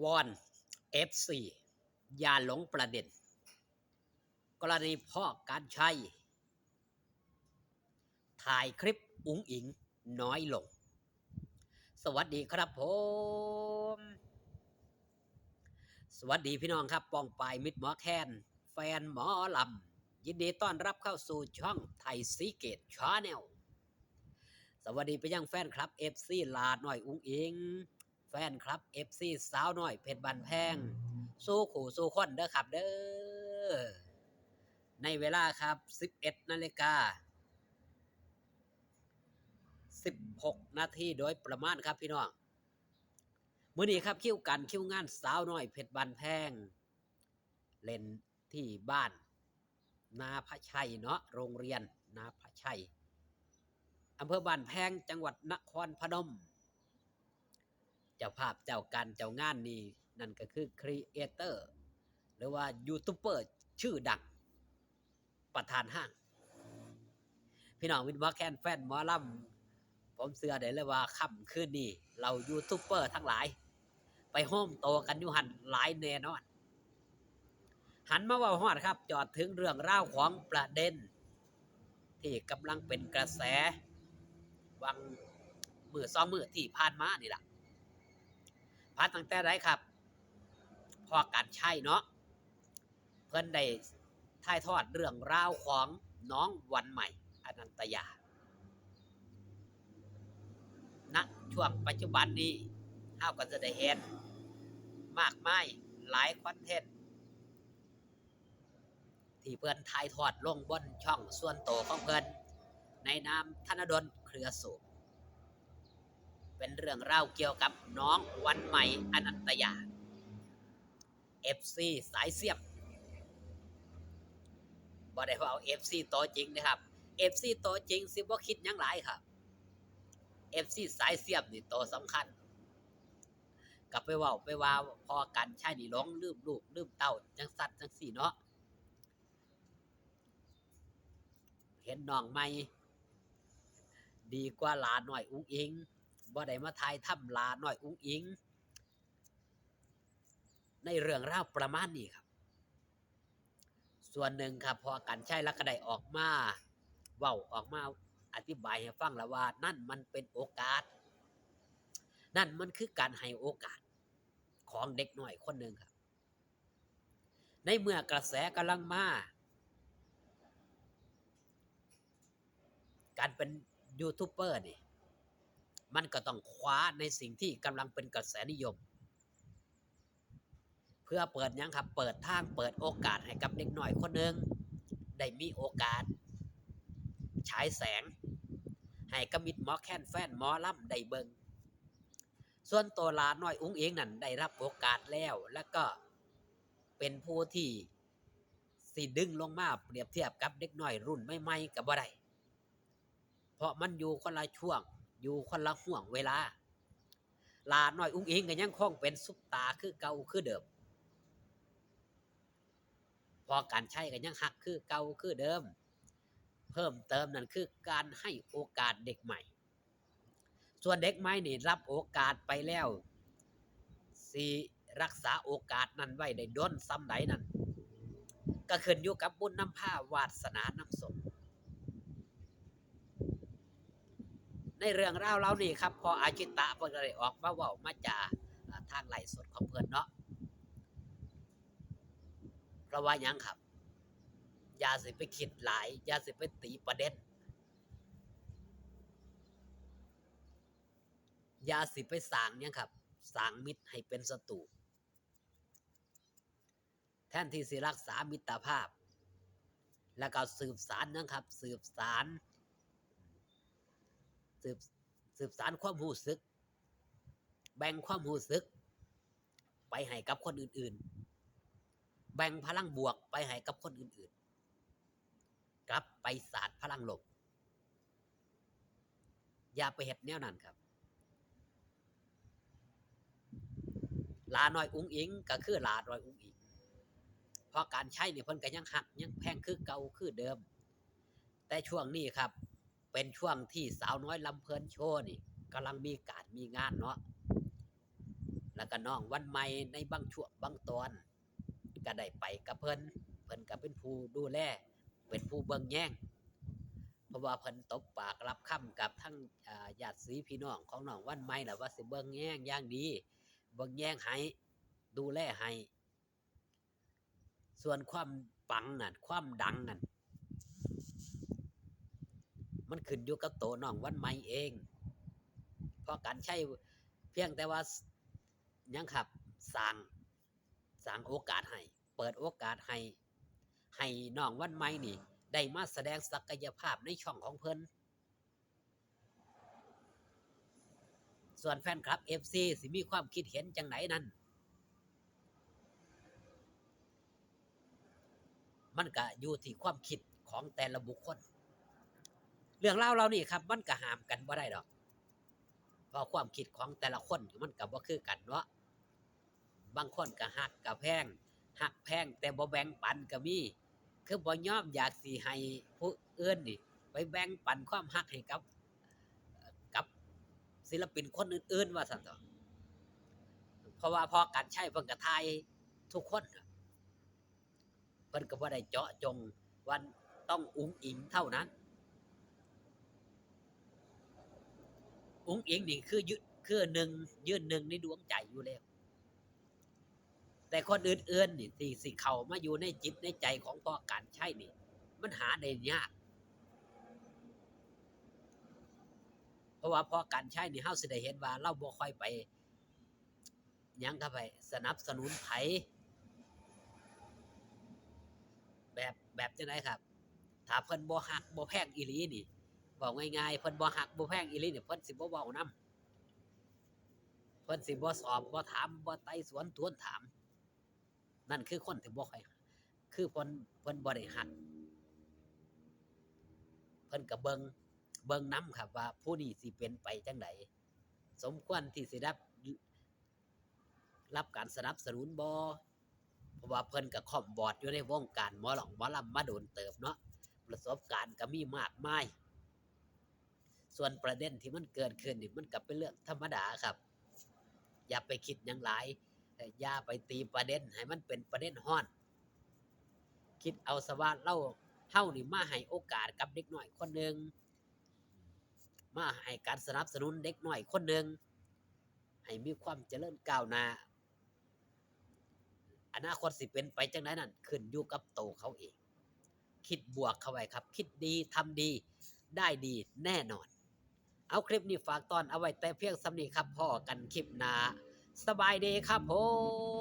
วอน FC อย่าหลงประเด็นกรณีพ่อการใช้ถ่ายคลิปอุ๋งอิงน้อยลงสวัสดีครับผมสวัสดีพี่น้องครับปองปายมิตรหมอแคนแฟนหมอลำยินดีต้อนรับเข้าสู่ช่องไทยซีเกตชาแนลสวัสดีไปยังแฟนคลับ FC ลาหน่อยอุ๋งอิงแฟนคลับ FC สาวน้อยเพชรบันแพงสู้ขู่สู้คนเด้อครับเด้อในเวลาครับ 11:16 นาทีโดยประมาณครับพี่น้องมื้อนี้ครับคิวงานสาวน้อยเพชรบันแพงเล่นที่บ้านนาพระชัยเนาะโรงเรียนนาพระชัยอำเภอบ้านแพงจังหวัดนครพนมเจ้าภาพเจ้าการเจ้างานนี่นั่นก็คือครีเอเตอร์หรือว่ายูทูบเบอร์ชื่อดังประธานห้างพี่น้องวินว่าแคนแฟนหมอลำผมเชื่อได้เลยว่าค่ำคืนนี้เรายูทูบเบอร์ทั้งหลายไปโฮมโตกันอยู่หันหลายแน่นอนหันมาว่าฮอดครับจอดถึงเรื่องราวของประเด็นที่กำลังเป็นกระแสวังมือสองมือที่ผ่านมานี่แหละผ่านตั้งแต่ไรครับพอการใช่เนาะเพิ่นได้ถ่ายทอดเรื่องราวของน้องวันใหม่อนันตยาณช่วงปัจจุบันนี้เฮาก็จะได้เห็นมากมายหลายคอนเทนต์ที่เพิ่นถ่ายทอดลงบนช่องส่วนตัวของเพิ่นในนามธนดลเครือสุขเป็นเรื่องราวเกี่ยวกับน้องวันใหม่อนันตยา FC สายเสียบบ่ได้ว่าเอา FC ตัวจริงนะครับ FC ตัวจริงสิบ่คิดหยังหลายครับ FC สายเสียบนี่ตัวสำคัญกลับไปเว้าไปว่าพอกันใช่นี่หลงลืมลูกลืมเต้าจังสั่นจังซี่เนาะเห็นน้องใหม่ดีกว่าหลาน้อยอุ๋งอิงบ่ได้มาถ่ายทำหลาน้อยอุ๋งอิงในเรื่องราวประมาณนี้ครับส่วนหนึ่งครับพอกันใช่แล้วก็ได้ออกมาเว้าออกมาอธิบายให้ฟังแล้วว่านั่นมันเป็นโอกาสนั่นมันคือการให้โอกาสของเด็กน้อยคนหนึ่งครับในเมื่อกระแสกำลังมาการเป็นยูทูบเบอร์นี่มันก็ต้องคว้าในสิ่งที่กำลังเป็นกระแสนิยมเพื่อเปิดยังครับเปิดทางเปิดโอกาสให้กับเด็กน้อยคนหนึ่งได้มีโอกาสฉายแสงให้กับมิตรหมอแคนแฟนหมอลำได้เบิงส่วนตัวหลานน้อยอุ๋งอิงนั่นได้รับโอกาสแล้วก็เป็นผู้ที่สิดึงลงมาเปรียบเทียบกับเด็กน้อยรุ่นใหม่ๆกับบ่ได้เพราะมันอยู่คนละช่วงอยู่คนละห่วงเวลาหลานน้อยอุ๋งอิงก็ยังคงเป็นซุปตาคือเก่าคือเดิมพอการใช้ก็ยังฮักคือเก่าคือเดิมเพิ่มเติมนั่นคือการให้โอกาสเด็กใหม่ส่วนเด็กใหม่นี่รับโอกาสไปแล้วสิรักษาโอกาสนั้นไว้ได้ด้นซ้ำไหนนั่นก็ขึ้นอยู่กับบุญนำพาวาสนานำส่งในเรื่องราวเรานี่ครับพออาจิตะเพิ่นก็ได้ออกมาเว้ามาจาทางไลฟ์สดของเพิ่นเนาะเพราะว่าหยังครับอย่าสิไปคิดหลายอย่าสิไปตีประเด็นอย่าสิไปสร้างหยังครับสร้างมิตรให้เป็นศัตรูแทนที่สิรักษามิตรภาพแล้วก็สืบสานนะครับสืบสานสืบสืบสานความรู้สึกแบ่งความรู้สึกไปให้กับคนอื่นๆแบ่งพลังบวกไปให้กับคนอื่นๆกลับไปสาดพลังลบอย่าไปเฮ็ดแนวนั้นครับหลาน้อยอุ๋งอิงก็คือหลาน้อยอุ๋งอิงเพราะการใช้นี่เพิ่นก็ยังฮักยังแพงคือเก่าคือเดิมแต่ช่วงนี้ครับเป็นช่วงที่สาวน้อยลำเพลินโชว์นี่กำลังมีการมีงานเนาะ แล้วก็น้องวันใหม่ในบางช่วงบางตอนก็ได้ไปกับเพิ่นก็เป็นผู้ดูแลเป็นผู้เบิ่งแย่งเพราะว่าเพิ่นตบปากรับคำกับทั้งญาติสีพี่น้องของน้องวันใหม่ล่ะว่าสิเบิ่งแย่งอย่างดีเบิ่งแย่งให้ดูแลให้ส่วนความปังนั่นความดังนั่นมันขึ้นอยู่กับตัวน้องวันใหม่เองเพราะการใช้เพียงแต่ว่ายังครับสร้างโอกาสให้เปิดโอกาสให้น้องวันใหม่นี่ได้มาแสดงศักยภาพในช่องของเพิ่นส่วนแฟนคลับ FC สิมีความคิดเห็นจังไหนนั้นมันก็อยู่ที่ความคิดของแต่ละบุคคลเรื่องราวเรานี่ครับมันก็ห้ามกันบ่ได้ดอกเพราะความคิดของแต่ละคนมันก็บ่คือกันเนาะบางคนก็ฮักก็แพงฮักแพงแต่บ่แบ่งปันก็มีคือบ่ยอมอยากสิให้ผู้อื่นนี่ไปแบ่งปันความฮักให้กับศิลปินคนอื่นๆว่าซั่นเถาะเพราะว่าพอการใช้เพิ่นก็ทายทุกคนเพิ่นก็บ่ได้เจาะจงว่าต้องอุ๋งอิงเท่านั้นอุ๋งอิงนี่คือหนึ่งยืนหนึ่งในดวงใจอยู่แล้วแต่คนอื่นๆนี่ที่สิเข้ามาอยู่ในจิตในใจของพ่อการใช้นี่มันหาได้ยากเพราะว่าพ่อการใช้นี่เฮาสิได้เห็นว่าเราบ่ค่อยไปหยังเข้าไปสนับสนุนไผแบบจังได๋ครับถ้าเพิ่นบ่ฮักบ่แพงอีหลีนี่เว้าง่ายๆเพิ่นบ่ฮักบ่แพงอีหลีนี่เพิ่นสิบ่เว้านำเพิ่นสิบ่สอบบ่ถามบ่ไต่สวนทวนถามนั่นคือคนที่บ่ค่อยคือเพิ่นบ่ได้ฮักเพิ่นก็เบิ่งนำครับว่าผู้นี้สิเป็นไปจังไดสมควรที่สิรับการสนับสนุนบ่เพราะว่าเพิ่นก็ค่อมบอดอยู่ในวงการหมอลำมาโดนเติบเนาะประสบการณ์ก็มีมากมายส่วนประเด็นที่มันเกิดขึ้นนี่มันก็เป็นเรื่องธรรมดาครับอย่าไปคิดหยังหลายอย่าไปตีประเด็นให้มันเป็นประเด็นฮ้อนคิดเอาซะว่าเฮานี่มาให้โอกาสกับเด็กน้อยคนหนึ่งมาให้การสนับสนุนเด็กน้อยคนหนึ่งให้มีความเจริญก้าวหน้าอนาคตสิเป็นไปจังไดนั้นขึ้นอยู่กับตัวเขาเองคิดบวกเข้าไว้ครับคิดดีทำดีได้ดีแน่นอนเอาคลิปนี้ฝากตอนเอาไว้แต่เพียงส่ำนี้ครับพ้อกันคลิปหน้าสบายดีครับผม